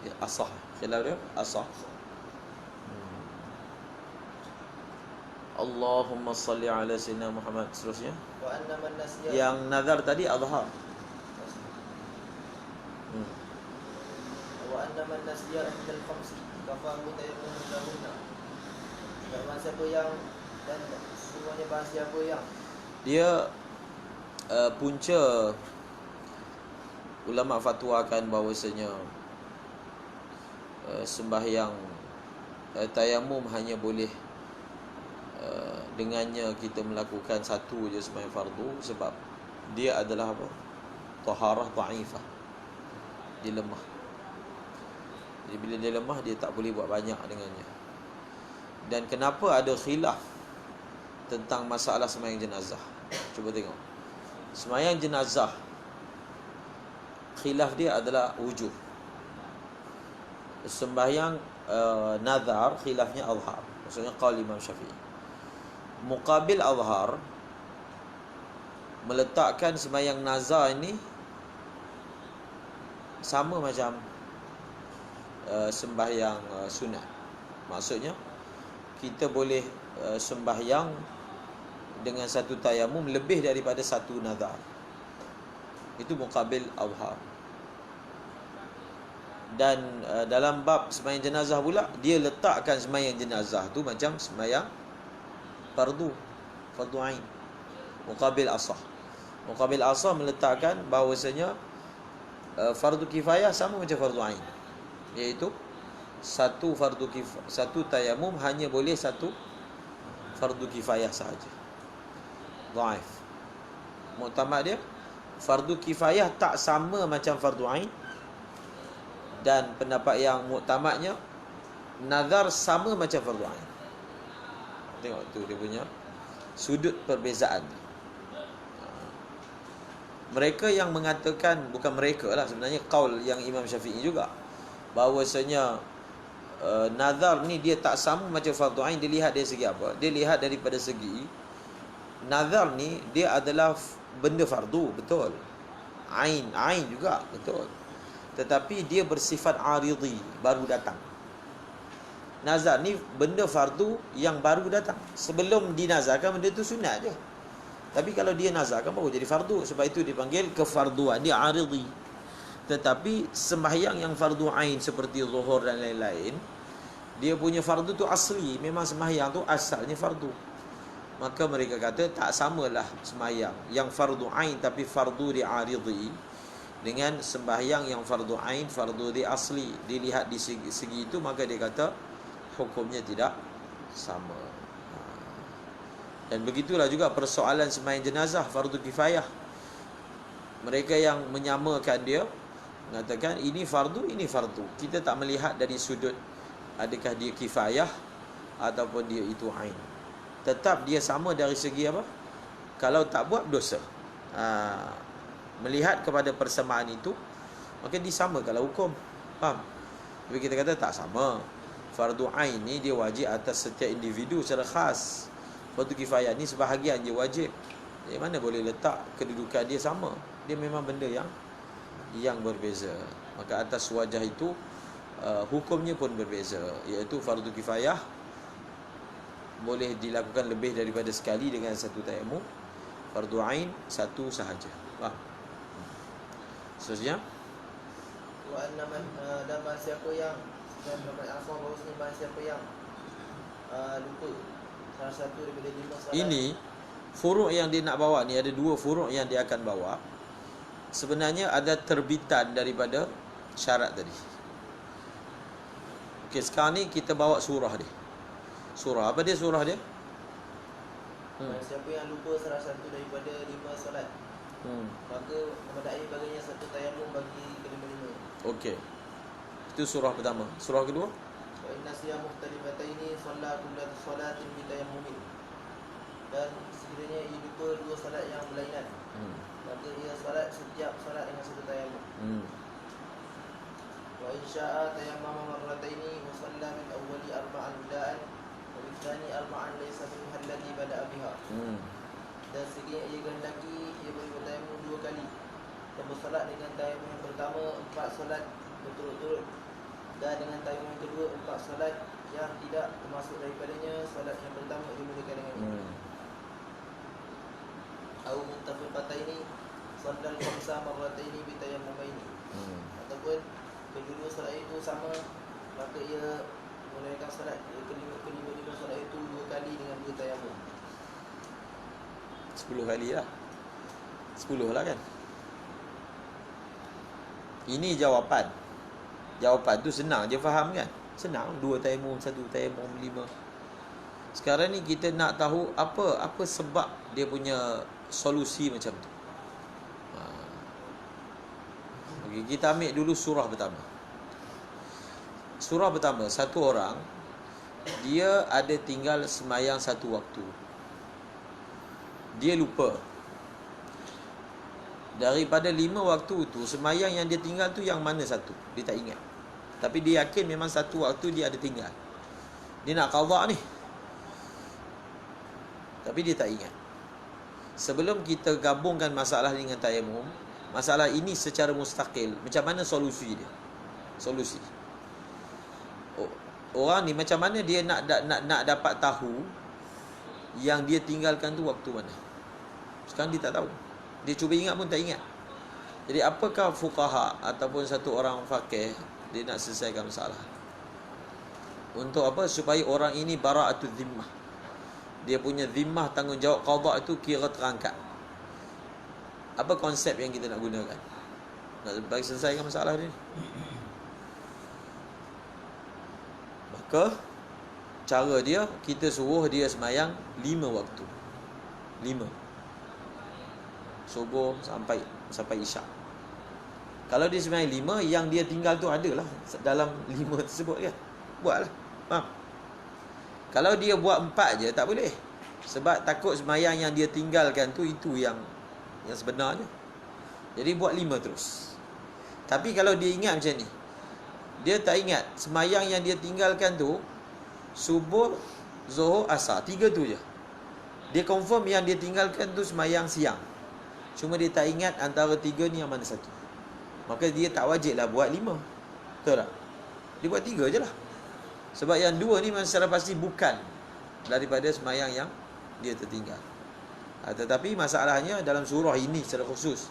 Ya, asah. Khilaf dia asah. Allahumma salli ala sayyidina Muhammad. Seterusnya, Wa anna man nasiya. yang nazar tadi azhar. Wa anna man nasiya ihdal khamsi kafahu tayammum lahunna. Dan siapa yang dan semuanya bahas siapa yang Dia punca ulama fatwakan bahawasanya sembahyang tayamum hanya boleh dengannya kita melakukan satu je sembahyang fardu, sebab dia adalah apa? Taharah dhaifah. Dia lemah. Jadi bila dia lemah, dia tak boleh buat banyak dengannya. Dan kenapa ada khilaf tentang masalah sembahyang jenazah? Cuba tengok. Sembahyang jenazah, khilaf dia adalah wujub. Sembahyang nazar, khilafnya azhar. Maksudnya qaul Imam Syafi'i. Muqabil azhar meletakkan sembahyang nazar ini sama macam sembahyang sunat. Maksudnya kita boleh sembahyang dengan satu tayamum lebih daripada satu nazar. Itu muqabil azhar. Dan dalam bab sembahyang jenazah pula, dia letakkan sembahyang jenazah tu macam sembahyang fardu ain, muqabil asah. Muqabil asah meletakkan bahawasanya fardu kifayah sama macam fardu ain, iaitu satu tayamum hanya boleh satu fardu kifayah sahaja. Dhaif. Muktamad dia, fardu kifayah tak sama macam fardu ain, dan pendapat yang muktamadnya, nazar sama macam fardu ain. Tengok tu dia punya sudut perbezaan. Mereka yang mengatakan, bukan mereka lah, sebenarnya qaul yang Imam Syafi'i juga, bahawasanya nazar ni dia tak sama macam fardu ain. Dia lihat dari segi apa? Dia lihat daripada segi nazar ni dia adalah benda fardu, betul. Ain juga, betul. Tetapi dia bersifat aridhi, baru datang. Nazar ni benda fardu yang baru datang. Sebelum dinazarkan, benda tu sunat je. Tapi kalau dia nazarkan, baru jadi fardu. Sebab itu dipanggil kefarduan, dia aridhi. Tetapi sembahyang yang fardu ain seperti zuhur dan lain-lain, dia punya fardu tu asli. Memang sembahyang tu asalnya fardu. Maka mereka kata tak samalah sembahyang yang fardu ain tapi fardu di aridhi dengan sembahyang yang fardu ain, fardu di asli. Dilihat di segi itu, maka dia kata hukumnya tidak sama. Dan begitulah juga persoalan sembahyang jenazah fardu kifayah. Mereka yang menyamakan dia mengatakan ini fardu, ini fardu. Kita tak melihat dari sudut adakah dia kifayah ataupun dia itu ain. Tetap dia sama dari segi apa? Kalau tak buat dosa. Melihat kepada persamaan itu, maka disamakanlah hukum. Faham? Tapi kita kata tak sama. Fardu ain ni dia wajib atas setiap individu secara khas. Fardu kifayah ni sebahagian je wajib. Jadi mana boleh letak kedudukan dia sama? Dia memang benda yang berbeza. Maka atas wajah itu hukumnya pun berbeza, iaitu fardu kifayah boleh dilakukan lebih daripada sekali dengan satu tayamum. Fardu ain satu sahaja. Faham? Seterusnya, wa anna man dan bahas siapa yang dan asal bahawasanya bahas siapa yang lupa salah satu daripada 5 salat. ini furuk yang dia nak bawa ni, ada 2 furuk yang dia akan bawa. Sebenarnya ada terbitan daripada syarat tadi. Okey, sekarang ni kita bawa surah dia. Surah apa dia? Surah dia Siapa yang lupa salah satu daripada 5 solat, maka memadai baginya satu tayamum bagi kelima-lima. Okey, itu surah pertama. Surah kedua, Wa inna siya mukhtalifataini shalla kullu salatin bi tayammumin. Dan sekiranya ia lupa 2 solat yang berlainan, maka ia solat setiap solat dengan satu tayamum. Wa insya'a tayammama marrataini wa shalla bil awwali arba'an bida'an wa bil thani arba'an laysa minha alladhi bada'a biha. Dan sekiranya ia kehendaki, ia boleh bertayamum 2 kali dan bersolat dengan tayamum yang pertama 4 solat berturut-turut Dan dengan tayamum yang kedua 4 solat yang tidak termasuk daripadanya solat yang pertama dimulakan dengan au muttafiqataini sallal khamsa marrataini bi tayammumaini. Ataupun kedua solat itu sama, maka ia menunaikan solat kelima solat itu 2 kali dengan 2 tayamum. 10 kali lah. 10 lah kan. Ini jawapan. Jawapan tu senang je faham kan. Senang, 2 tayamum, 1 tayamum, 5. Sekarang ni kita nak tahu apa sebab dia punya solusi macam tu. Okay, kita ambil dulu surah pertama. Surah pertama, satu orang dia ada tinggal semayang satu waktu. Dia lupa. Daripada 5 waktu tu, semayang yang dia tinggal tu yang mana satu? Dia tak ingat. Tapi dia yakin memang satu waktu dia ada tinggal. Dia nak qadha ni. Tapi dia tak ingat. Sebelum kita gabungkan masalah dengan tayamum, masalah ini secara mustaqil, macam mana solusi dia? Solusi. Orang ni macam mana dia nak dapat tahu yang dia tinggalkan tu waktu mana? Sekarang dia tak tahu. Dia cuba ingat pun tak ingat. Jadi apakah fuqaha ataupun satu orang faqih dia nak selesaikan masalah? Untuk apa? Supaya orang ini bara'atul zimmah. Dia punya zimmah, tanggungjawab qadha itu kira terangkat. Apa konsep yang kita nak gunakan? Nak bagi selesaikan masalah ni. Maka cara dia, kita suruh dia semayang 5 waktu. 5. Subuh sampai isyak. Kalau dia semayang 5, yang dia tinggal tu adalah dalam 5 tersebut kan. Buatlah. Faham? Kalau dia buat 4 je tak boleh. Sebab takut semayang yang dia tinggalkan tu itu yang sebenarnya. Jadi buat 5 terus. Tapi kalau dia ingat macam ni, dia tak ingat semayang yang dia tinggalkan tu subuh, zuhur, asar, 3 tu je. Dia confirm yang dia tinggalkan tu semayang siang. Cuma dia tak ingat antara 3 ni yang mana satu. Maka dia tak wajib lah buat 5. Betul tak? Dia buat 3 je lah. Sebab yang 2 ni memang secara pasti bukan daripada semayang yang dia tertinggal. Tetapi masalahnya dalam surah ini secara khusus,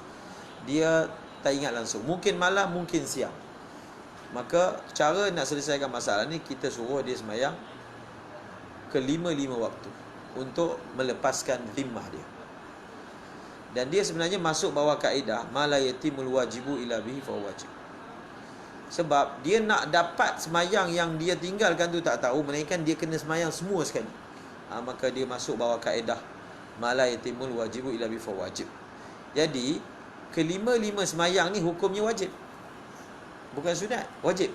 dia tak ingat langsung. Mungkin malam, mungkin siang. Maka cara nak selesaikan masalah ni, kita suruh dia semayang ke 5 waktu untuk melepaskan zimmah dia. Dan dia sebenarnya masuk bawah kaedah ma la yatimul wajibu illa bihi fa wajib. Sebab dia nak dapat semayang yang dia tinggalkan tu tak tahu, melainkan dia kena semayang semua sekali. Maka dia masuk bawah kaedah ma la yatimul wajibu illa bihi fa wajib. Jadi kelima-lima semayang ni hukumnya wajib. Bukan sunat, wajib.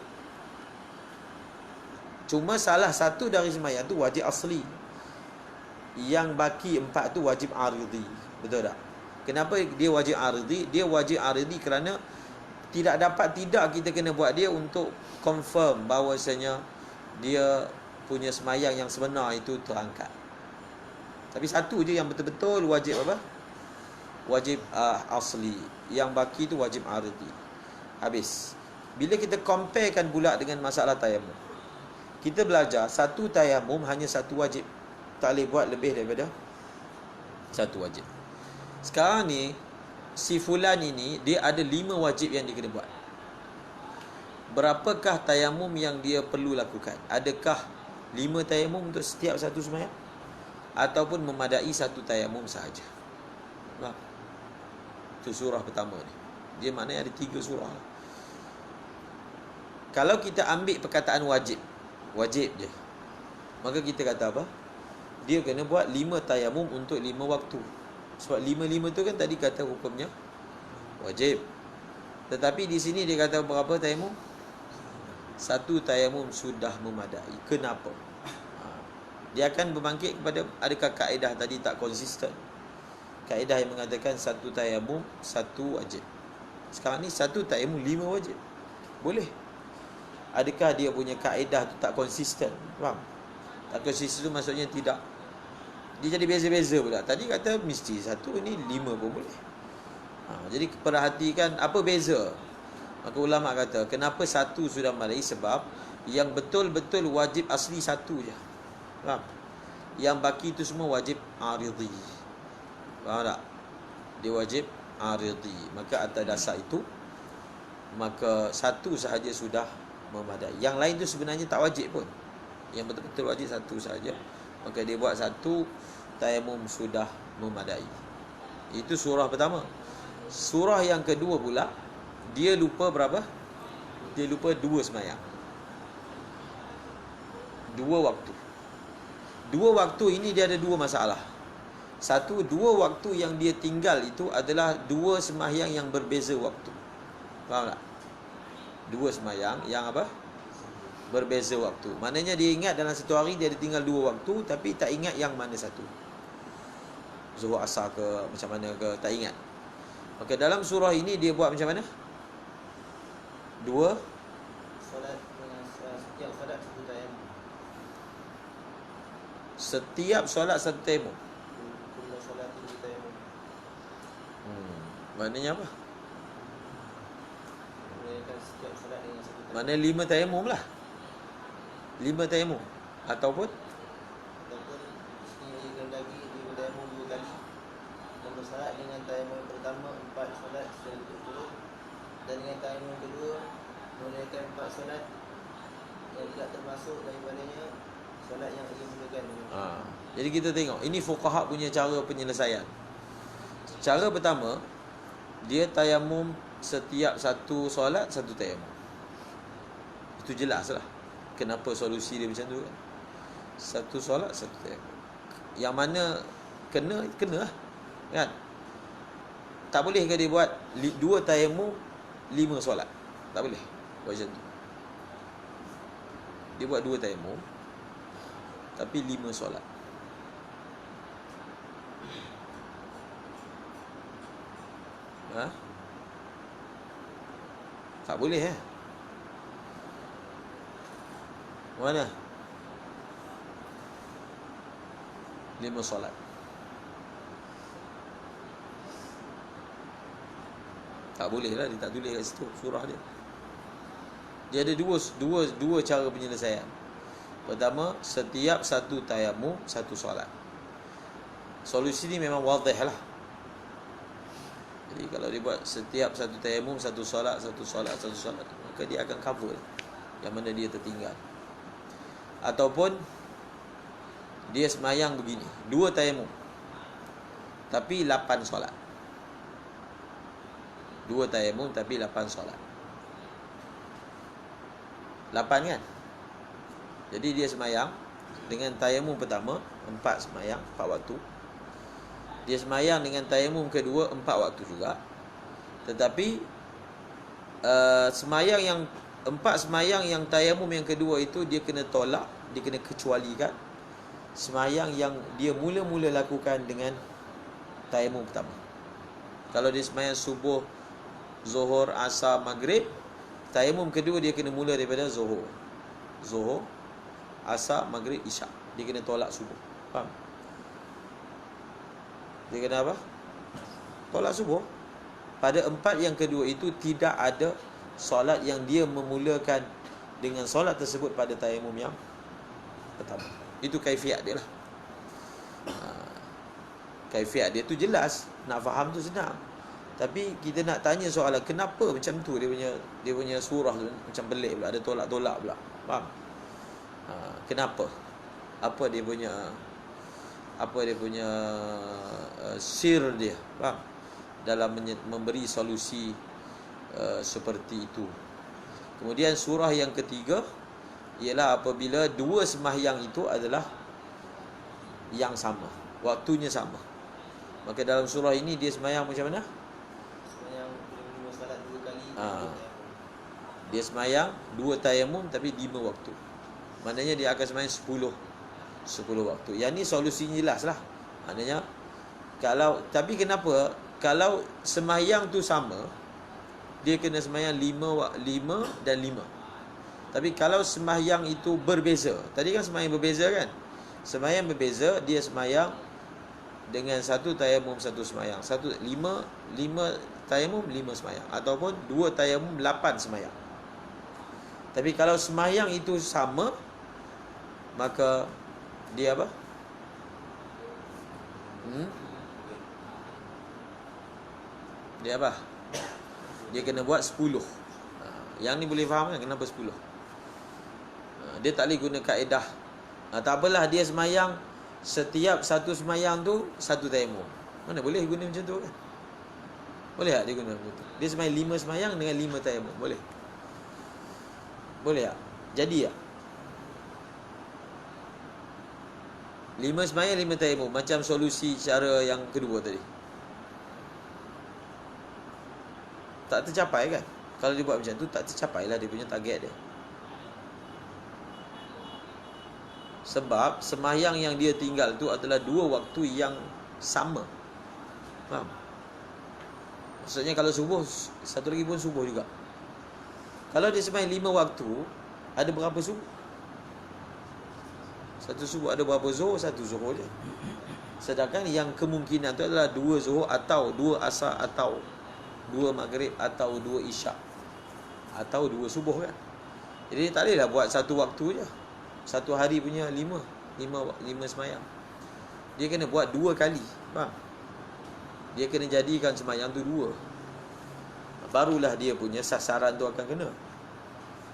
Cuma salah satu dari semayang tu wajib asli. Yang baki 4 tu wajib aridi. Betul tak? Kenapa dia wajib aridi? Dia wajib aridi kerana tidak dapat tidak kita kena buat dia untuk confirm bahawasanya dia punya semayang yang sebenar itu terangkat. Tapi satu je yang betul-betul wajib apa? Wajib asli. Yang baki tu wajib aridi. Habis. Bila kita comparekan pula dengan masalah tayamum, kita belajar satu tayamum hanya satu wajib. Tak boleh buat lebih daripada satu wajib. Sekarang ni si fulan ini dia ada 5 wajib yang dia kena buat. Berapakah tayamum yang dia perlu lakukan? Adakah 5 tayamum untuk setiap satu sembahyang? Ataupun memadai satu tayamum sahaja? Nah, itu surah pertama ni. Dia maknanya ada 3 surah. Kalau kita ambil perkataan wajib, wajib je, maka kita kata apa? Dia kena buat 5 tayamum untuk 5 waktu. Sebab 5 tu kan tadi kata hukumnya wajib. Tetapi di sini dia kata berapa tayamum? 1 tayamum sudah memadai. Kenapa? Dia akan berbangkit kepada adakah kaedah tadi tak konsisten. Kaedah yang mengatakan 1 tayamum 1 wajib. Sekarang ni 1 tayamum 5 wajib. Boleh. Adakah dia punya kaedah tu tak konsisten? Faham? Tak konsisten tu maksudnya tidak. Dia jadi beza-beza pula. Tadi kata mesti 1 ni 5 pun boleh. Jadi perhatikan apa beza Maka ulama kata, kenapa satu sudah memadai? Sebab yang betul-betul wajib asli satu je. Faham? Yang baki itu semua wajib aridhi. Faham tak? Dia wajib aridhi. Maka atas dasar itu, maka satu sahaja sudah memadai. Yang lain tu sebenarnya tak wajib pun. Yang betul-betul wajib satu sahaja. Maka dia buat satu, tayamum sudah memadai. Itu surah pertama. Surah yang kedua pula, dia lupa berapa? Dia lupa 2 sembahyang. 2 waktu. 2 waktu ini dia ada 2 masalah. Satu, 2 waktu yang dia tinggal itu adalah 2 sembahyang yang berbeza waktu. Faham tak? 2 sembahyang yang apa? Berbeza waktu. Maknanya dia ingat dalam satu hari dia ada tinggal 2 waktu, tapi tak ingat yang mana satu. Zuhur asar ke macam mana ke, tak ingat. Maka dalam surah ini dia buat macam mana? 2 Solat dengan setiap solat satu tayamum. Setiap solat satu tayamum. Kullu salatin bi tayamum. Maknanya apa? Menunaikan setiap solat dengan satu tayamum. Maknanya 5 tayamum lah. 5 tayamum. Ataupun Ia lagi 5 tayamum 2 kali. Nombor solat dengan tayamum yang pertama 4 solat secara berturut-turut, dan dengan tayamum yang kedua menunaikan 4 solat yang tidak termasuk daripadanya solat yang ia mulakan. Jadi kita tengok, ini fuqaha punya cara penyelesaian. Cara pertama, dia tayamum setiap satu solat satu tayamum. Itu jelas lah kenapa solusi dia macam tu kan. Satu solat satu tayamum. Yang mana kena lah kan. Tak boleh ke dia buat 2 tayamum 5 solat? Tak boleh buat macam tu. Dia buat 2 tayamum tapi 5 solat. Tak boleh Mana? 5 solat. Tak boleh lah, dia tak tulis kat situ surah dia. Dia ada dua cara penyelesaian. Pertama, setiap satu tayamum satu solat. Solusi ni memang wadih lah. Jadi kalau dia buat setiap satu tayamum satu solat, maka dia akan cover yang mana dia tertinggal. Ataupun dia semayang begini, 2 tayamum tapi 8 solat. 2 tayamum tapi 8 solat. 8 kan? Jadi dia semayang dengan tayamum pertama 4 semayang, 4 waktu. Dia semayang dengan tayamum kedua 4 waktu juga. Tetapi semayang yang 4 semayang yang tayamum yang kedua itu dia kena tolak, dia kena kecualikan semayang yang dia mula-mula lakukan dengan tayamum pertama. Kalau dia semayang subuh, zuhur, asar, maghrib, tayamum kedua dia kena mula daripada zuhur, asar, maghrib, isyak. Dia kena tolak subuh. Faham? Dia kena apa? Tolak subuh. Pada 4 yang kedua itu tidak ada solat yang dia memulakan dengan solat tersebut pada tayamum yang pertama. Itu kaifiat dia lah. Kaifiat dia tu jelas, nak faham tu senang. Tapi kita nak tanya soalan kenapa macam tu dia punya surah tu macam pelik pula, ada tolak-tolak pula. Faham? Kenapa? Apa dia punya sir dia, faham? Dalam memberi solusi seperti itu. Kemudian surah yang ketiga ialah apabila 2 sembahyang itu adalah yang sama, waktunya sama. Maka dalam surah ini dia sembahyang macam mana? Sembahyang 5 solat 2 kali. Dia sembahyang 2 tayamum tapi 5 waktu. Maknanya dia akan sembahyang 10 waktu. Yang ni solusinya jelas lah. Maknanya tapi kenapa kalau sembahyang tu sama, dia kena sembahyang 5 dan 5. Tapi kalau sembahyang itu berbeza, tadi kan sembahyang berbeza kan? Sembahyang berbeza, dia sembahyang dengan satu tayamum satu sembahyang. 5 tayamum 5 semayang, ataupun 2 tayamum 8 semayang. Tapi kalau semayang itu sama, maka dia apa? Dia apa? Dia kena buat 10. Yang ni boleh faham kan kenapa 10? Dia tak boleh guna kaedah. Tak apalah dia semayang, setiap satu semayang tu satu tayamum. Mana boleh guna macam tu kan? Boleh tak dia guna macam tu? Dia semayang 5 semayang dengan 5 tayamum. Boleh? Boleh tak? Jadi tak? 5 semayang 5 tayamum, macam solusi cara yang kedua tadi. Tak tercapai kan? Kalau dia buat macam tu, tak tercapai lah dia punya target dia. Sebab semayang yang dia tinggal tu adalah 2 waktu yang sama. Faham? Maksudnya kalau subuh, satu lagi pun subuh juga. Kalau dia semayang 5 waktu, ada berapa subuh? Satu subuh ada berapa zuhur? Satu zuhur je. Sedangkan yang kemungkinan tu adalah 2 zuhur, atau 2 asar, atau 2 maghrib, atau 2 isyak, atau 2 subuh kan. Jadi tak boleh lah buat satu waktu je. Satu hari punya 5 semayang. Dia kena buat 2 kali. Faham? Dia kena jadikan semayang tu 2. Barulah dia punya sasaran tu akan kena.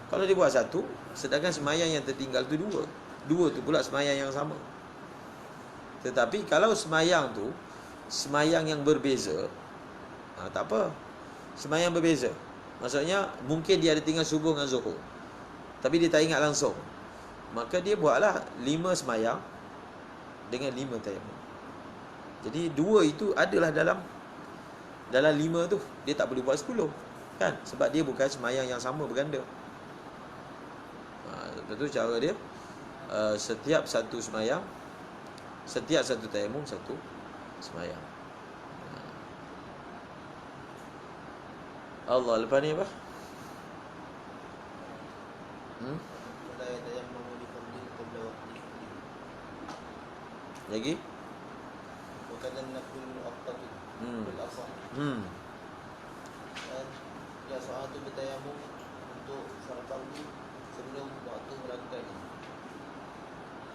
Kalau dia buat satu, sedangkan semayang yang tertinggal tu 2 tu pula semayang yang sama. Tetapi kalau semayang tu semayang yang berbeza, tak apa. Semayang berbeza, maksudnya mungkin dia ada tinggal subuh dengan zuhur, tapi dia tak ingat langsung, maka dia buatlah 5 semayang dengan 5 tayamum. Jadi 2 itu adalah dalam 5 tu. Dia tak boleh buat 10 kan, sebab dia bukan semayang yang sama berganda. Itu cara dia. Setiap satu semayang, setiap satu tayamum, satu semayang. Allah, lepas ni apa? Lagi? Bukan nafil muaqqat bil asah. Ya, soal tu bertayamum untuk salat fardu sebelum waktu melakukannya.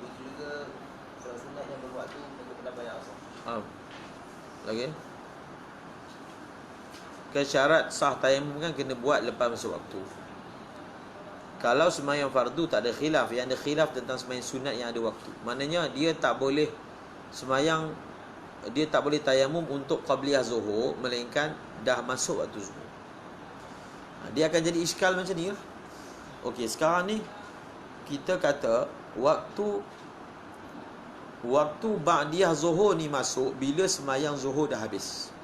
Begitu juga salat sunat yang berwaktu untuk penambahan asar. Lagi? Syarat sah tayamum kan kena buat lepas masuk waktu. Kalau sembahyang fardu tak ada khilaf. Yang ada khilaf tentang sembahyang sunat yang ada waktu. Maknanya dia tak boleh sembahyang, dia tak boleh tayamum untuk qabliyah zuhur, melainkan dah masuk waktu zuhur. Dia akan jadi iskal macam ni lah. Okey, sekarang ni kita kata waktu ba'diyah zuhur ni masuk bila sembahyang zuhur dah habis.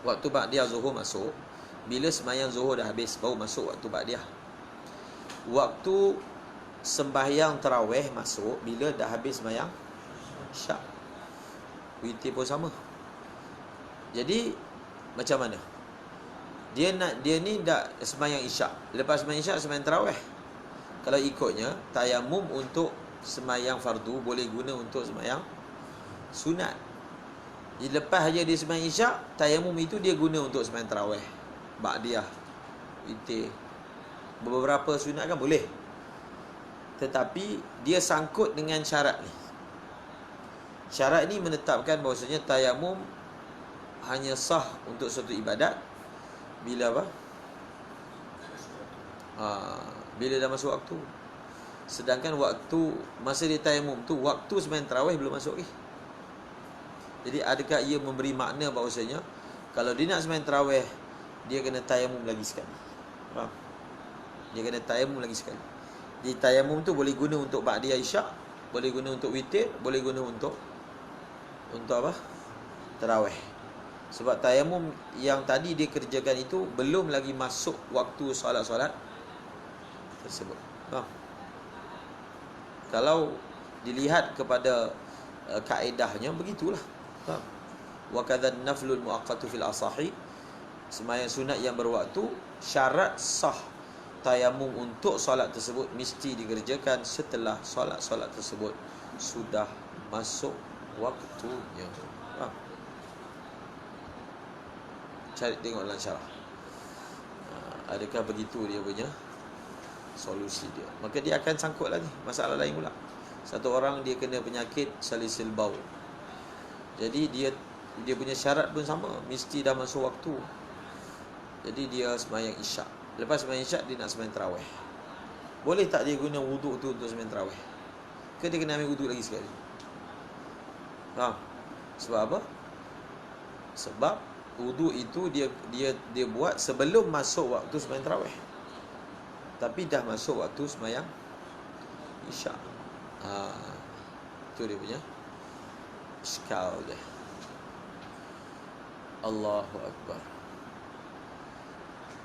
Waktu ba'diyah zuhur masuk bila sembahyang zuhur dah habis, baru masuk waktu ba'diyah. Waktu sembahyang tarawih masuk bila dah habis sembahyang isyak. Witir pun sama. Jadi macam mana? Dia ni dah sembahyang isyak, lepas sembahyang isyak sembahyang tarawih. Kalau ikutnya, tayamum untuk sembahyang fardu boleh guna untuk sembahyang sunat. Jadi lepas saja dia sembahyang isyak, tayamum itu dia guna untuk sembahyang tarawih, ba'diyah, witir. Beberapa sunat kan boleh. Tetapi dia sangkut dengan syarat ni. Syarat ni menetapkan bahawasanya tayamum hanya sah untuk suatu ibadat bila apa? Bila dah masuk waktu. Sedangkan waktu masa dia tayamum tu, waktu sembahyang tarawih belum masuk lagi. Jadi adakah ia memberi makna bahawasanya kalau dia nak sembahyang tarawih, dia kena tayamum lagi sekali? Faham? Dia kena tayamum lagi sekali. Jadi tayamum tu boleh guna untuk ba'diyah isyak, boleh guna untuk witir, boleh guna untuk apa? Tarawih. Sebab tayamum yang tadi dia kerjakan itu belum lagi masuk waktu solat-solat tersebut. Faham? Kalau dilihat kepada kaedahnya begitulah. Faham? Wa kadzan naflul muaqqatu fil asahi, sembahyang sunat yang berwaktu, syarat sah tayamum untuk solat tersebut mesti dikerjakan setelah solat-solat tersebut sudah masuk waktunya. Faham? Cari tengok dalam syarah. Adakah begitu dia punya solusi dia? Maka dia akan sangkut lagi masalah lain pula. Satu orang dia kena penyakit salisil baul. Jadi dia punya syarat pun sama, mesti dah masuk waktu. Jadi dia sembahyang isyak. Lepas sembahyang isyak dia nak sembahyang tarawih. Boleh tak dia guna wuduk tu untuk sembahyang tarawih? Ke dia kena ambil wuduk lagi sekali? Sebab apa? Sebab wuduk itu dia buat sebelum masuk waktu sembahyang tarawih. Tapi dah masuk waktu sembahyang isyak. Itu dia punya iskal dia. Allahu Akbar.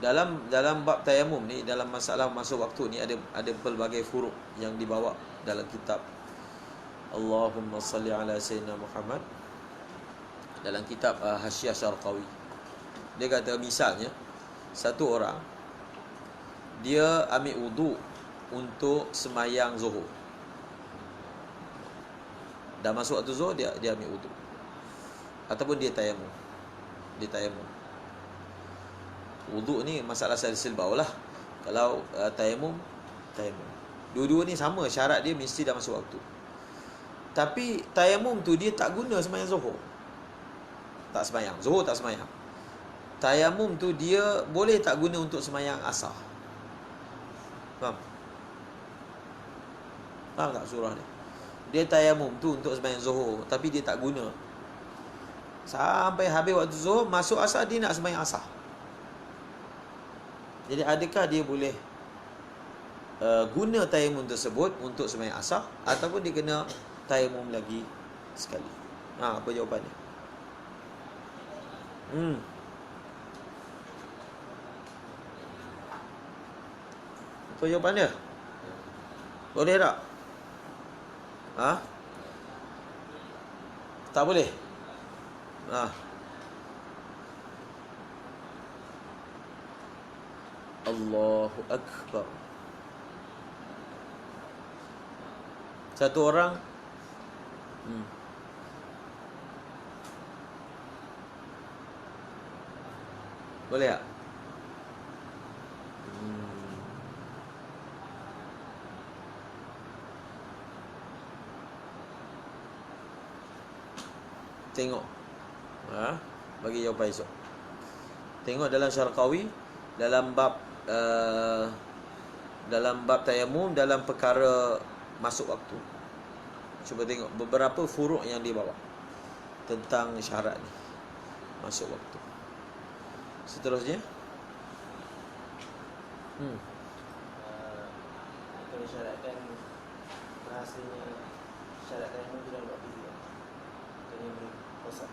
Dalam bab tayamum ni, dalam masalah masuk waktu ni ada pelbagai furuk yang dibawa dalam kitab Allahumma salli ala Sayyidina Muhammad. Dalam kitab Hasyiah Syarqawi, dia kata misalnya satu orang dia ambil wuduk untuk semayang zuhur. Dah masuk waktu zuhur, dia ambil wuduk. Ataupun dia tayamum. Wuduk ni masalah salisil baul lah. Kalau tayamum. Dua-dua ni sama, syarat dia mesti dah masuk waktu. Tapi tayamum tu dia tak guna semayang zuhur. Tak semayang zuhur, tak semayang. Tayamum tu dia boleh tak guna untuk semayang asar. Faham tak surah ni? Dia tayamum tu untuk semayang zuhur, tapi dia tak guna. Sampai habis waktu zuhur, masuk asar, dia nak semayang asar. Jadi adakah dia boleh guna tayamum tersebut untuk semayang asar, ataupun dia kena tayamum lagi sekali? Apa jawapan dia? Apa jawapan dia? Boleh tak? Tak boleh? Allahu Akbar. Satu orang boleh tak? Tengok. Bagi jawapan esok. Tengok dalam Syarqawi, dalam bab tayamum, dalam perkara masuk waktu. Cuba tengok beberapa furuk yang dia bawa tentang syarat ni, masuk waktu. Seterusnya kalau syaratkan bahasanya syarat tayamum dalam waktu juga. Kena beri kosat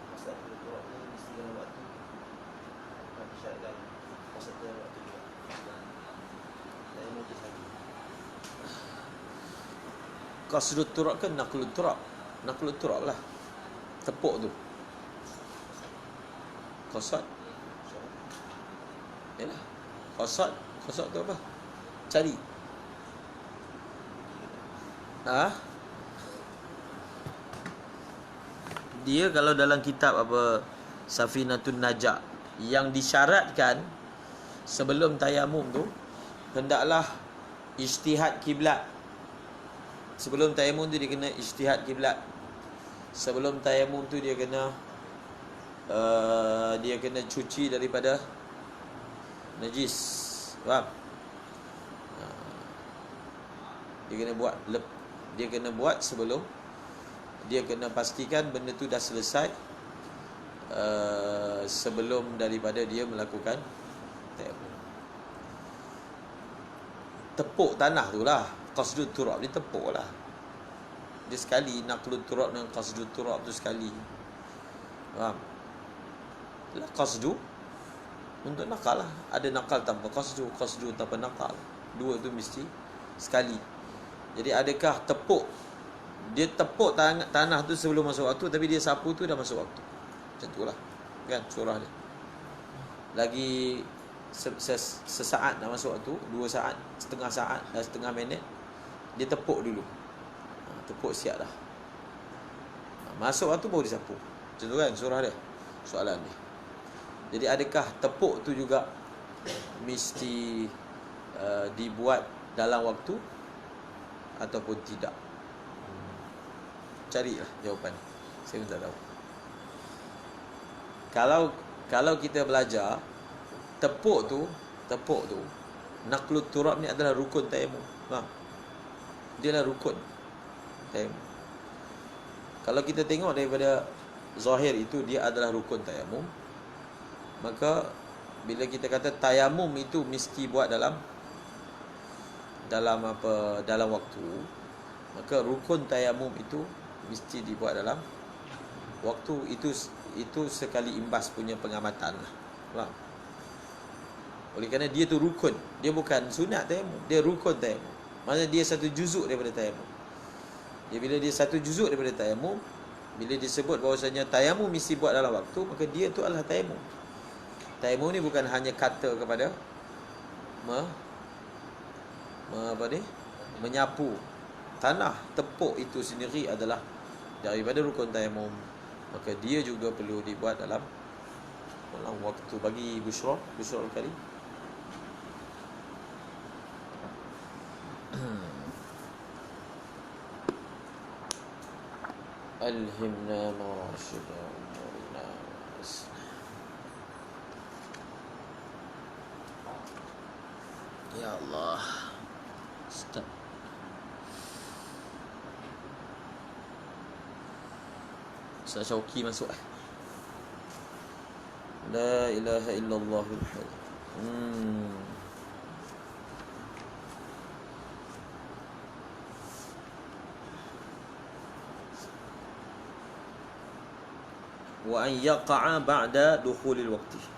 dulu ni mesti dalam waktu. Tapi syaratkan kosat dalam waktu juga. Tayamum tu lagi. qasdut turab ke naqlut turab? Naqlut turab lah, tepuk tu. Qasad. Yalah. Qasad tu apa? Cari. Dia kalau dalam kitab apa Safinatun Najah, yang disyaratkan sebelum tayamum tu hendaklah ijtihad kiblat. Sebelum tayamum tu dia kena ijtihad kiblat. Sebelum tayamum tu dia kena cuci daripada najis. Faham? Dia kena buat sebelum, dia kena pastikan benda tu dah selesai sebelum daripada dia melakukan tayamum. Tepuk tanah tu lah, qasdut turab, dia tepuk lah. Dia sekali naqlut turab dengan qasdut turab tu sekali. Faham? Lah qasdu untuk nakal lah. Ada nakal tanpa qasdu tanpa nakal. Dua tu mesti sekali. Jadi adakah dia tepuk tanah tu sebelum masuk waktu, tapi dia sapu tu dah masuk waktu. Macam tu lah kan surah dia. Lagi sesaat dah masuk waktu, 2 saat, setengah saat, setengah minit, dia tepuk dulu. Tepuk siap dah. Masuk waktu baru dia sapu. Macam tu kan surah dia, soalan dia. Jadi adakah tepuk tu juga mesti dibuat dalam waktu ataupun tidak? Carilah jawapan. Saya pun tak tahu. Kalau kita belajar tepuk tu naqlut turab ni adalah rukun tayamum. Dia adalah rukun tayamum. Kalau kita tengok daripada zahir itu dia adalah rukun tayamum, maka bila kita kata tayamum itu mesti buat dalam waktu, maka rukun tayamum itu mesti dibuat dalam waktu. Itu sekali imbas punya pengamatan lah. Faham? Oleh kerana dia tu rukun, dia bukan sunat tayamum, dia rukun tayamum. Maksudnya dia satu juzuk daripada tayamum. Bila dia satu juzuk daripada tayamum, bila disebut bahawasanya tayamum mesti buat dalam waktu, maka dia tu adalah tayamum. Tayamum ni bukan hanya kata kepada menyapu tanah. Tepuk itu sendiri adalah daripada rukun tayamum, maka dia juga perlu dibuat dalam waktu. Bagi Bushra al-Karim. Alhimna marashida umurina. Ya Allah. Stop. Ustaz Syauqi masuk. La ilaha illallahul hayy. Wa an yaqa'a ba'da dukhulil waqti.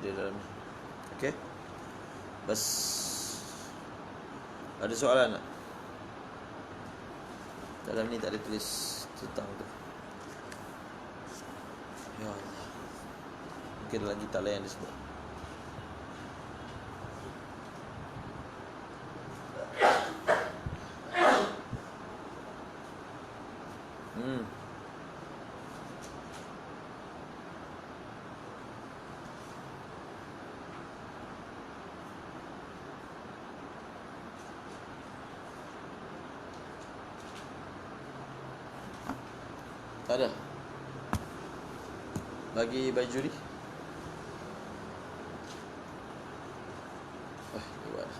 Dia dalam ni. Okey. Bas. Ada soalan tak? Dalam ni tak ada tulis tentang tu. Ya Allah. Mungkin dalam kitab lain disebut. Tak ada. Bagi Bajuri. Buat.